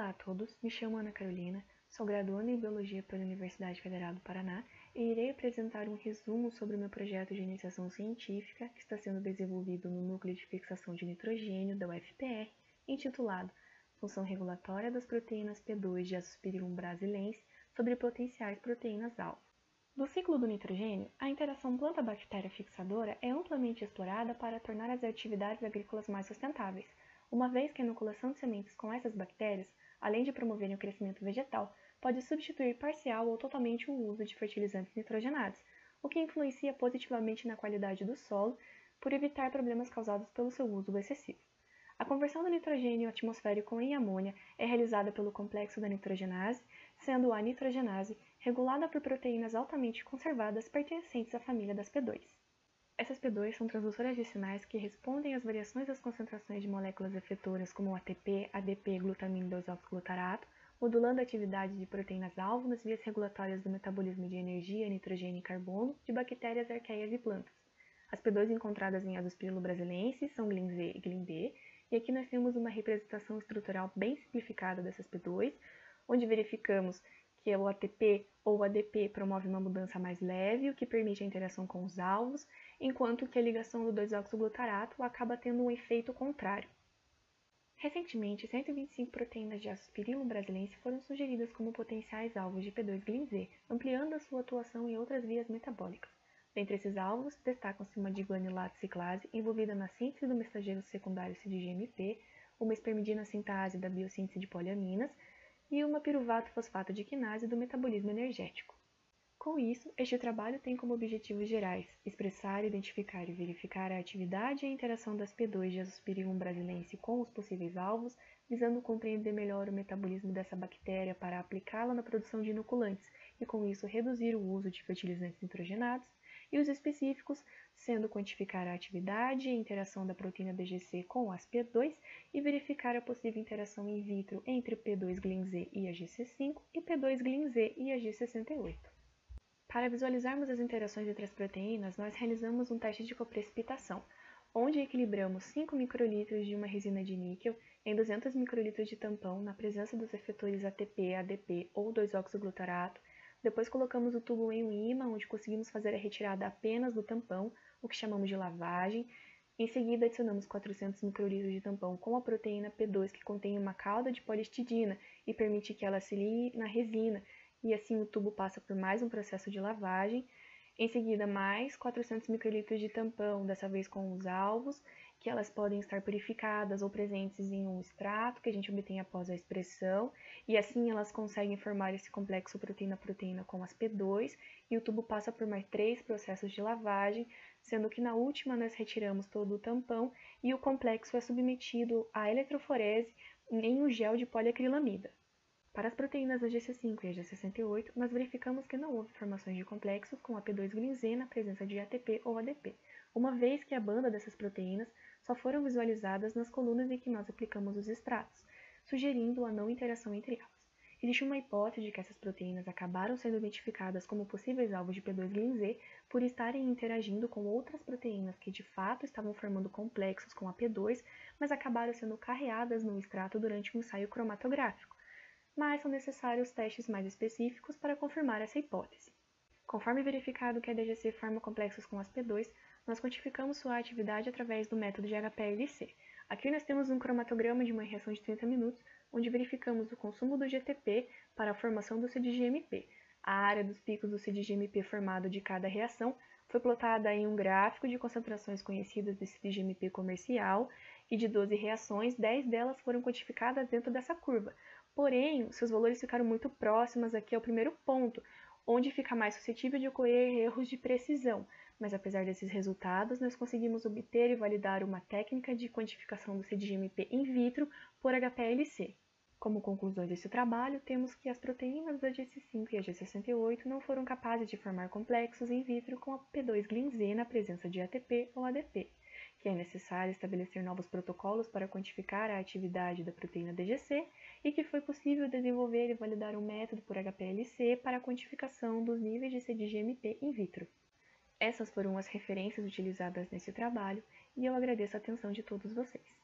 Olá a todos, me chamo Ana Carolina, sou graduanda em Biologia pela Universidade Federal do Paraná e irei apresentar um resumo sobre o meu projeto de iniciação científica que está sendo desenvolvido no Núcleo de Fixação de Nitrogênio da UFPR, intitulado Função Regulatória das Proteínas P2 de Azospirillum brasilense sobre potenciais proteínas-alvo. No ciclo do nitrogênio, a interação planta-bactéria fixadora é amplamente explorada para tornar as atividades agrícolas mais sustentáveis, uma vez que a inoculação de sementes com essas bactérias, além de promoverem o crescimento vegetal, pode substituir parcial ou totalmente o uso de fertilizantes nitrogenados, o que influencia positivamente na qualidade do solo por evitar problemas causados pelo seu uso excessivo. A conversão do nitrogênio atmosférico em amônia é realizada pelo complexo da nitrogenase, sendo a nitrogenase regulada por proteínas altamente conservadas pertencentes à família das P2. Essas P2 são transdutoras de sinais que respondem às variações das concentrações de moléculas efetoras como ATP, ADP e glutamina 2-oxoglutarato, modulando a atividade de proteínas-alvo nas vias regulatórias do metabolismo de energia, nitrogênio e carbono de bactérias arqueias e plantas. As P2 encontradas em Azospirillum brasilense são GLIN-Z e GLIN-D, e aqui nós temos uma representação estrutural bem simplificada dessas P2, onde verificamos que o ATP ou o ADP promove uma mudança mais leve, o que permite a interação com os alvos, enquanto que a ligação do 2-oxoglutarato acaba tendo um efeito contrário. Recentemente, 125 proteínas de Azospirillum brasilense foram sugeridas como potenciais alvos de P2-GLIN-Z, ampliando a sua atuação em outras vias metabólicas. Dentre esses alvos, destacam-se uma diguanilato ciclase envolvida na síntese do mensageiro secundário CDGMP, uma espermidina sintase da biossíntese de poliaminas e uma piruvato fosfato de quinase do metabolismo energético. Com isso, este trabalho tem como objetivos gerais expressar, identificar e verificar a atividade e a interação das P2 de Azospirillum brasilense com os possíveis alvos, visando compreender melhor o metabolismo dessa bactéria para aplicá-la na produção de inoculantes e, com isso, reduzir o uso de fertilizantes nitrogenados, e os específicos, sendo quantificar a atividade e a interação da proteína BGC com as P2 e verificar a possível interação in vitro entre P2-GLIN-Z e AGC5 e P2-GLIN-Z e AG68. Para visualizarmos as interações entre as proteínas, nós realizamos um teste de coprecipitação, onde equilibramos 5 microlitros de uma resina de níquel em 200 microlitros de tampão na presença dos efetores ATP, ADP ou 2-oxoglutarato. Depois colocamos o tubo em um ímã, onde conseguimos fazer a retirada apenas do tampão, o que chamamos de lavagem. Em seguida, adicionamos 400 microlitros de tampão com a proteína P2, que contém uma cauda de polihistidina e permite que ela se ligue na resina, e assim o tubo passa por mais um processo de lavagem. Em seguida, mais 400 microlitros de tampão, dessa vez com os alvos, que elas podem estar purificadas ou presentes em um extrato que a gente obtém após a expressão, e assim elas conseguem formar esse complexo proteína-proteína com as P2, e o tubo passa por mais 3 processos de lavagem, sendo que na última nós retiramos todo o tampão e o complexo é submetido à eletroforese em um gel de poliacrilamida. Para as proteínas AGC5 e AG68, nós verificamos que não houve formações de complexos com a P2-GLIN-Z na presença de ATP ou ADP, uma vez que a banda dessas proteínas só foram visualizadas nas colunas em que nós aplicamos os extratos, sugerindo a não interação entre elas. Existe uma hipótese de que essas proteínas acabaram sendo identificadas como possíveis alvos de P2-GLIN-Z por estarem interagindo com outras proteínas que de fato estavam formando complexos com a P2, mas acabaram sendo carreadas no extrato durante um ensaio cromatográfico. Mas são necessários testes mais específicos para confirmar essa hipótese. Conforme verificado que a DGC forma complexos com as P2, nós quantificamos sua atividade através do método de HPLC. Aqui nós temos um cromatograma de uma reação de 30 minutos, onde verificamos o consumo do GTP para a formação do CDGMP. A área dos picos do CDGMP formado de cada reação foi plotada em um gráfico de concentrações conhecidas de CDGMP comercial, e de 12 reações, 10 delas foram quantificadas dentro dessa curva. Porém, seus valores ficaram muito próximos aqui ao primeiro ponto, onde fica mais suscetível de ocorrer erros de precisão, mas apesar desses resultados, nós conseguimos obter e validar uma técnica de quantificação do CDGMP in vitro por HPLC. Como conclusões desse trabalho, temos que as proteínas da AGC5 e AG68 não foram capazes de formar complexos in vitro com a P2-GLIN-Z na presença de ATP ou ADP, que é necessário estabelecer novos protocolos para quantificar a atividade da proteína DGC e que foi possível desenvolver e validar um método por HPLC para a quantificação dos níveis de CDGMP in vitro. Essas foram as referências utilizadas nesse trabalho e eu agradeço a atenção de todos vocês.